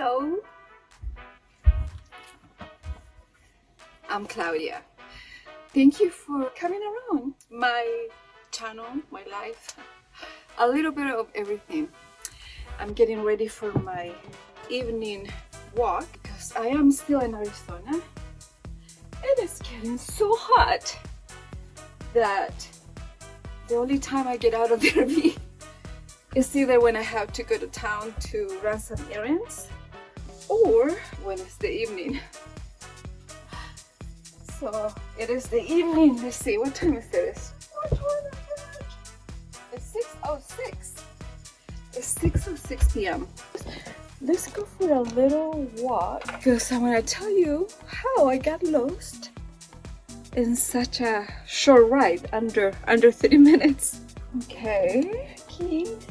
Hello, I'm Claudia. Thank you for coming around my channel, my life, a little bit of everything. I'm getting ready for my evening walk because I am still in Arizona. It is getting so hot that the only time I get out of the RV is either when I have to go to town to run some errands or when it's the evening. So it is the evening. Let's see, what time is this? It's 6:06. It's 6:06 p.m. Let's go for a little walk because I want to tell you how I got lost in such a short ride, under 30 minutes. Okay, keys.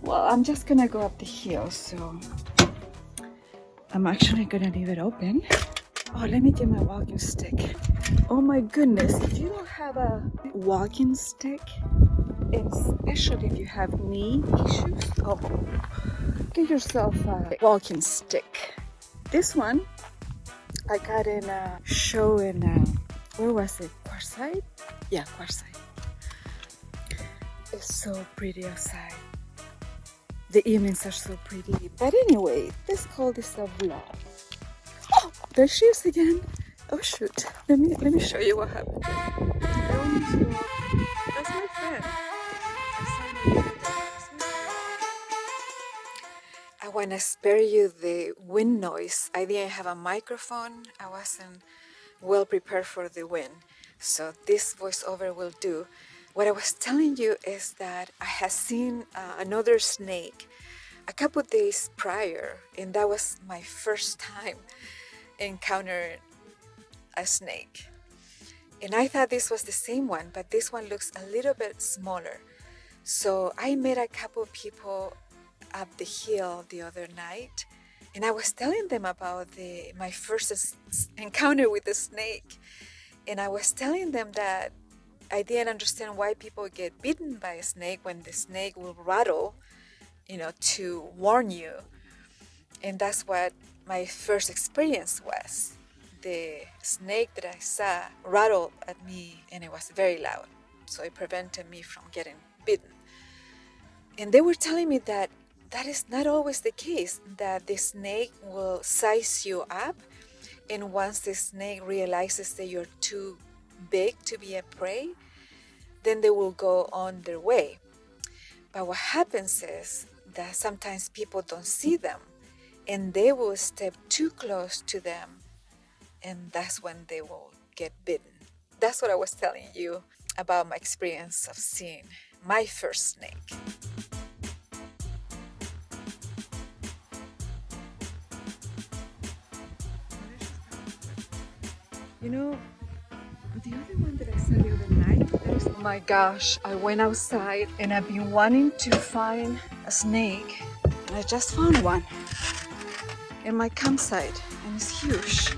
Well, I'm just gonna go up the hill, so I'm actually gonna leave it open. Oh, let me get my walking stick. Oh my goodness, if you don't have a walking stick, and especially if you have knee issues, oh, get yourself a walking stick. This one I got in a show in, where was it? Quartzsite? Yeah, Quartzsite. It's so pretty outside. The evenings are so pretty. But anyway, let's call this a vlog. Oh, there she is again. Oh shoot. Let me show you what happened. That's my friend. I want to spare you the wind noise. I didn't have a microphone. I wasn't well prepared for the wind. So this voiceover will do. What I was telling you is that I had seen another snake a couple of days prior, and that was my first time encountering a snake. And I thought this was the same one, but this one looks a little bit smaller. So I met a couple of people up the hill the other night, and I was telling them about my first encounter with the snake. And I was telling them that I didn't understand why people get bitten by a snake when the snake will rattle, to warn you. And that's what my first experience was. The snake that I saw rattled at me, and it was very loud. So it prevented me from getting bitten. And they were telling me that is not always the case, that the snake will size you up. And once the snake realizes that you're too big to be a prey, then they will go on their way. But what happens is that sometimes people don't see them, and they will step too close to them, and that's when they will get bitten. That's what I was telling you about my experience of seeing my first snake. The other one that I saw the other night, oh my gosh, I went outside and I've been wanting to find a snake, and I just found one in my campsite, and it's huge,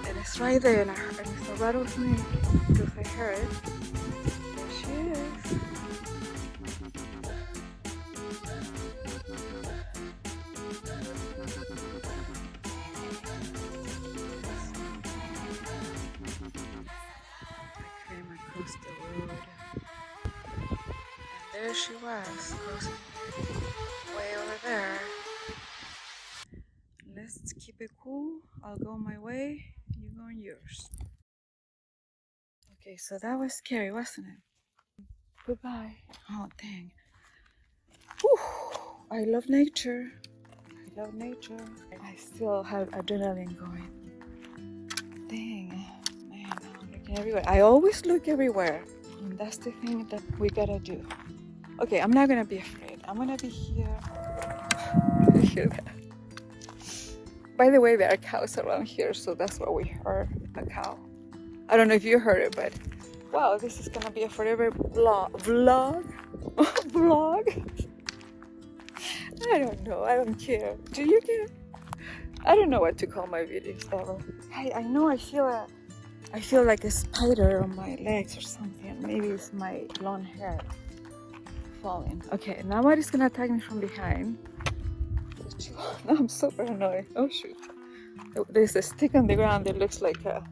and it's right there, and it's a rattlesnake because I heard it. There she is. Across the road, and there she was, crossing way over there. Let's keep it cool. I'll go my way, you go on yours. Okay, so that was scary, wasn't it? Goodbye. Oh dang. Whew. I love nature. I still have adrenaline going. Dang. Everywhere. I always look everywhere, and that's the thing that we gotta do. Okay, I'm not gonna be afraid. I'm gonna be here. I hear that. By the way, there are cows around here, so that's why we heard a cow. I don't know if you heard it, but wow, this is gonna be a forever vlog. Vlog? I don't know. I don't care. Do you care? I don't know what to call my videos ever. I know I feel like a spider on my legs or something. Maybe it's my blonde hair falling. Okay, nobody's gonna attack me from behind. Now I'm so paranoid. Oh shoot. There's a stick on the ground that looks like a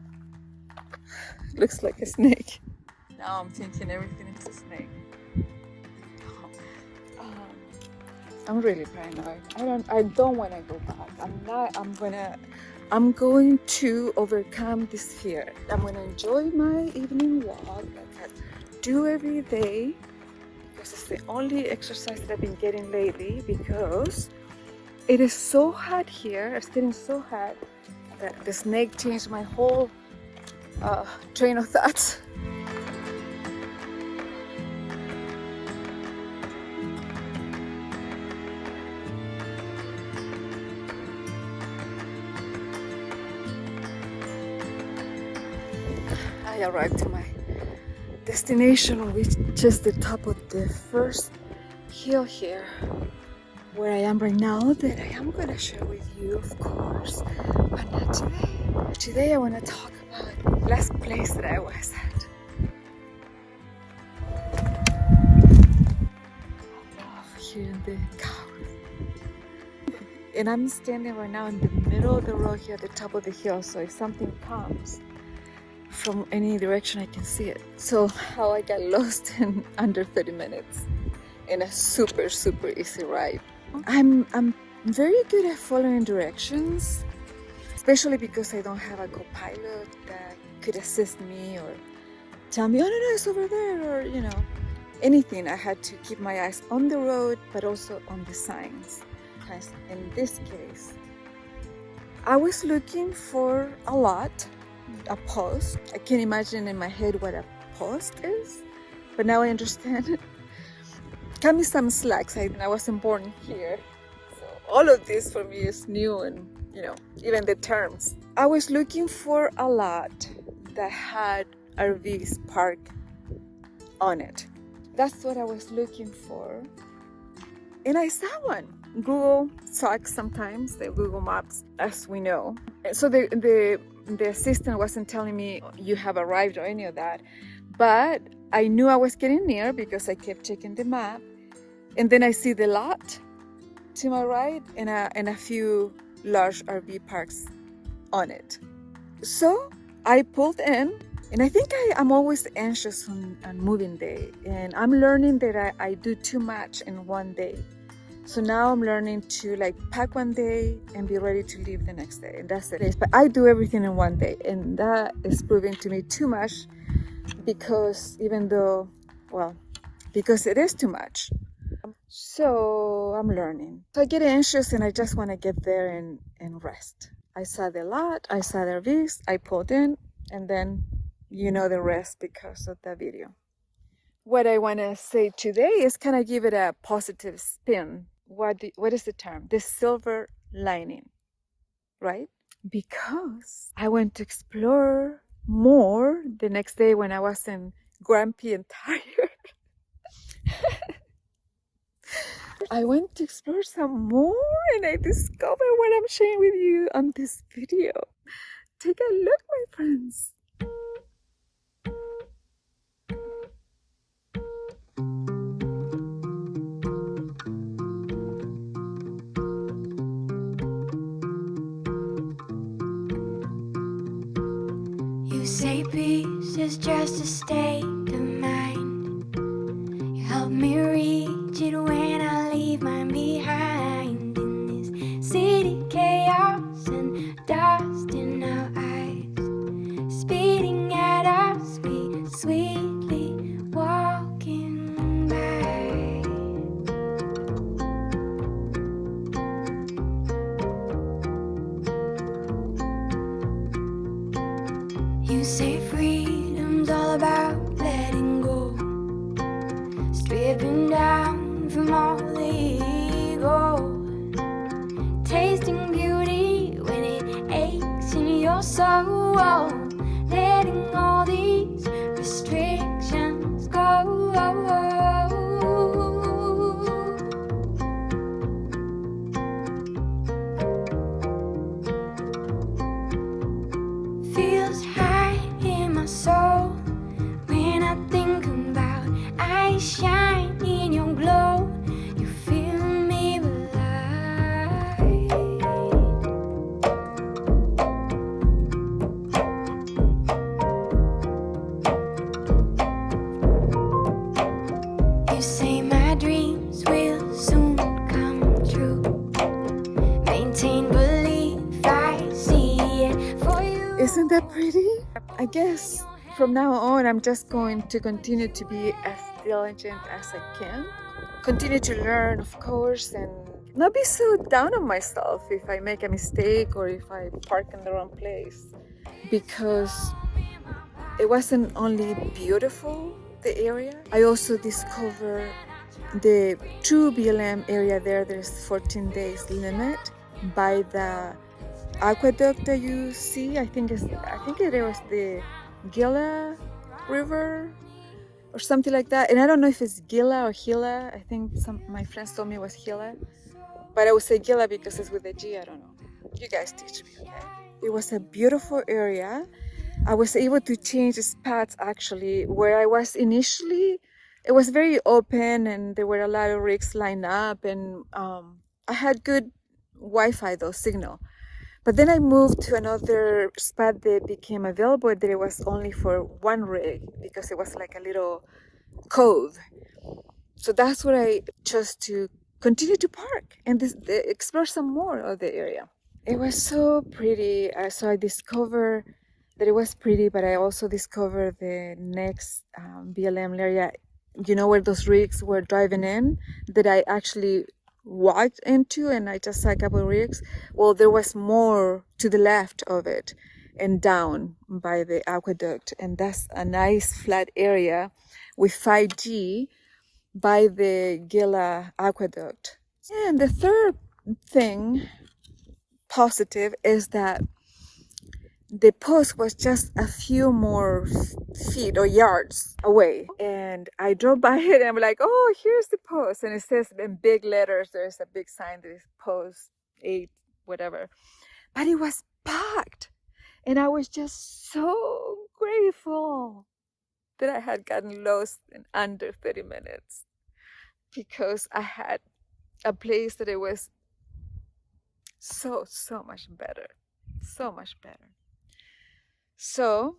snake. Now I'm thinking everything is a snake. I'm really paranoid. I don't want to go back. I'm going to overcome this fear. I'm going to enjoy my evening walk like I do every day, because it's the only exercise that I've been getting lately, because it is so hot here. It's getting so hot that the snake changed my whole train of thoughts. I arrived to my destination, which is the top of the first hill here, where I am right now, that I am going to share with you, of course, but not today. Today I want to talk about the last place that I was at. Here in the Clau. And I'm standing right now in the middle of the road here at the top of the hill, so if something comes from any direction I can see it. So how I got lost in under 30 minutes in a super easy ride. I'm very good at following directions, especially because I don't have a co-pilot that could assist me or tell me, oh no, it's over there, or you know, anything. I had to keep my eyes on the road, but also on the signs. Because in this case, I was looking for a post. I can't imagine in my head what a post is, but now I understand. Cut me some slacks. I wasn't born here, so all of this for me is new, and you know, even the terms. I was looking for a lot that had RVs parked on it. That's what I was looking for, and I saw one. Google sucks sometimes, the Google Maps, as we know. So the assistant wasn't telling me you have arrived or any of that, but I knew I was getting near because I kept checking the map, and then I see the lot to my right and a few large RV parks on it. So I pulled in, and I think I'm always anxious on moving day, and I'm learning that I do too much in one day. So now I'm learning to like pack one day and be ready to leave the next day, and that's it. But I do everything in one day, and that is proving to me too much, because because it is too much. So I'm learning. So I get anxious and I just want to get there and rest. I saw the lot, I saw the RVs, I pulled in, and then you know the rest because of the video. What I want to say today is kind of give it a positive spin. What is the term? The silver lining, right? Because I went to explore more the next day when I wasn't grumpy and tired. I went to explore some more, and I discovered what I'm sharing with you on this video. Take a look, my friends. You say peace is just a state of mind. You help me reach it when I leave mine behind. In this city, chaos and dust in our eyes, speeding at our speed, sweetly walking by. You say freedom's all about letting go, stripping down from all the ego, tasting beauty when it aches in your soul, letting all these restrictions go. Feels high in my soul when I think about I shine in your glow. You fill me with light. Isn't that pretty? I guess from now on, I'm just going to continue to be as diligent as I can. Continue to learn, of course, and not be so down on myself if I make a mistake or if I park in the wrong place. Because it wasn't only beautiful, the area, I also discovered the true BLM area there. There's 14 days limit by the aqueduct that you see. I think it was the Gila River or something like that. And I don't know if it's Gila or Gila. I think my friends told me it was Gila, but I would say Gila because it's with a G. I don't know. You guys teach me, okay? It was a beautiful area. I was able to change spots actually. Where I was initially, it was very open and there were a lot of rigs lined up, and I had good Wi-Fi though, signal. But then I moved to another spot that became available that it was only for one rig because it was like a little cove. So that's where I chose to continue to park and explore some more of the area. It was so pretty. So I discovered that it was pretty, but I also discovered the next BLM area, you know, where those rigs were driving in, that I actually walked into, and I just saw a couple of rigs. Well, there was more to the left of it and down by the aqueduct, and that's a nice flat area with 5G by the Gila aqueduct. And the third thing positive is that the post was just a few more feet or yards away, and I drove by it and I'm like, oh, here's the post, and it says in big letters, there's a big sign that is post 8 whatever, but it was packed, and I was just so grateful that I had gotten lost in under 30 minutes because I had a place that it was so much better, so much better. So,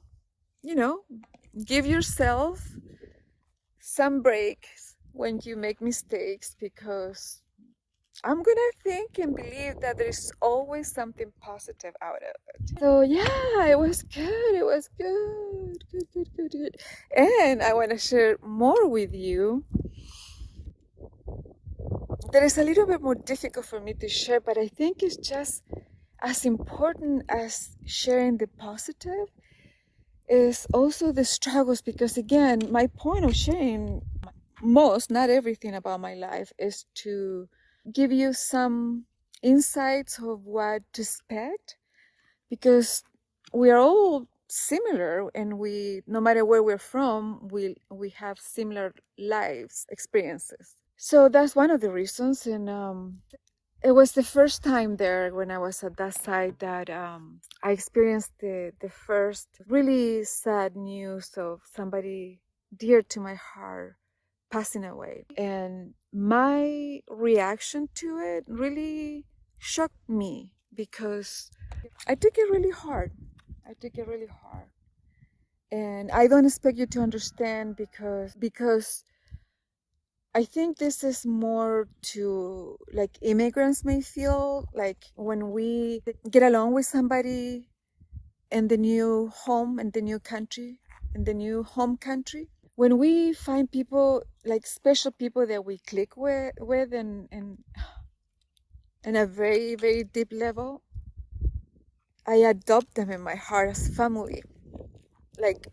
you know, give yourself some breaks when you make mistakes, because I'm gonna think and believe that there's always something positive out of it. So yeah, it was good. It was good. And I want to share more with you. That is a little bit more difficult for me to share, but I think it's just as important as sharing the positive is also the struggles, because again, my point of sharing not everything about my life is to give you some insights of what to expect, because we are all similar, and no matter where we're from, we have similar lives experiences. So that's one of the reasons. And it was the first time there when I was at that site that I experienced the first really sad news of somebody dear to my heart passing away. And my reaction to it really shocked me because I took it really hard. And I don't expect you to understand because I think this is more to like immigrants may feel like when we get along with somebody in the new home, in the new country, in the new home country. When we find people, like special people that we click with in a very, very deep level, I adopt them in my heart as family. Like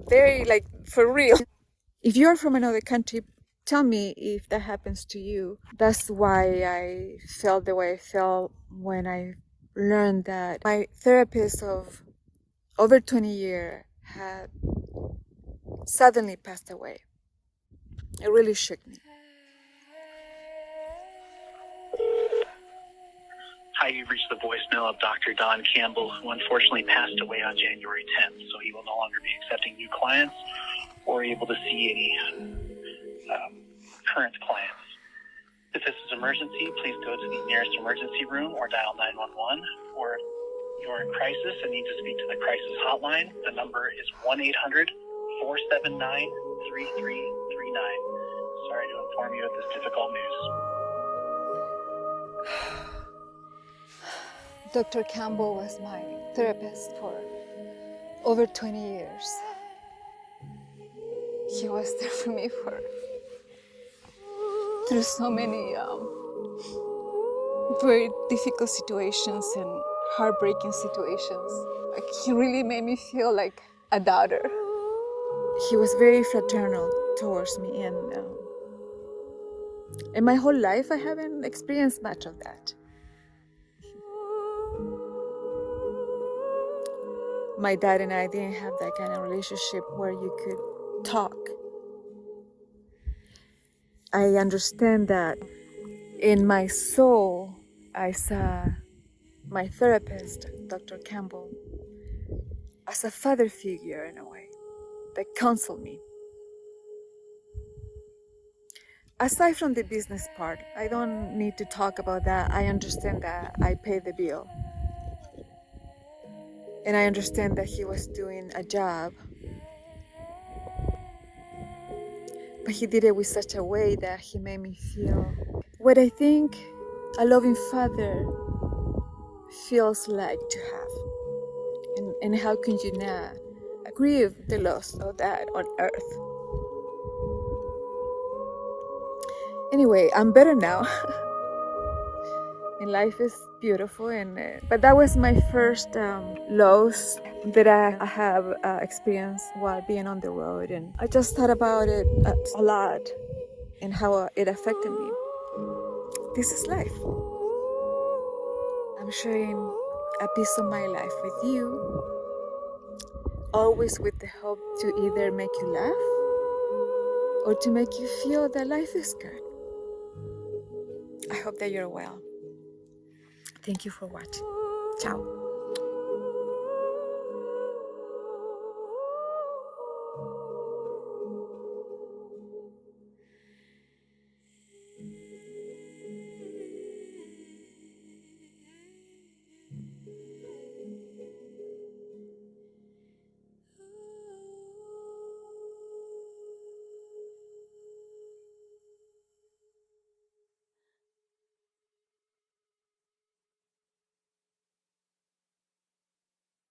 very, like for real. If you're from another country, tell me if that happens to you. That's why I felt the way I felt when I learned that my therapist of over 20 years had suddenly passed away. It really shook me. Hi, you've reached the voicemail of Dr. Don Campbell, who unfortunately passed away on January 10th, so he will no longer be accepting new clients or able to see any current clients. If this is an emergency, please go to the nearest emergency room or dial 911. Or if you're in crisis and need to speak to the crisis hotline, the number is 1-800-479-3339. Sorry to inform you of this difficult news. Dr. Campbell was my therapist for over 20 years. He was there for me through so many very difficult situations and heartbreaking situations. Like, he really made me feel like a daughter. He was very fraternal towards me, and in my whole life I haven't experienced much of that. My dad and I didn't have that kind of relationship where you could talk. I understand that in my soul, I saw my therapist, Dr. Campbell, as a father figure in a way that counseled me. Aside from the business part, I don't need to talk about that. I understand that I pay the bill. And I understand that he was doing a job. But he did it with such a way that he made me feel what I think a loving father feels like to have. And how can you not grieve the loss of that on earth? Anyway, I'm better now. And life is beautiful, but that was my first loss that I have experienced while being on the road, and I just thought about it a lot and how it affected me. This is life. I'm sharing a piece of my life with you, always with the hope to either make you laugh or to make you feel that life is good. I hope that you're well. Thank you for watching. Ciao.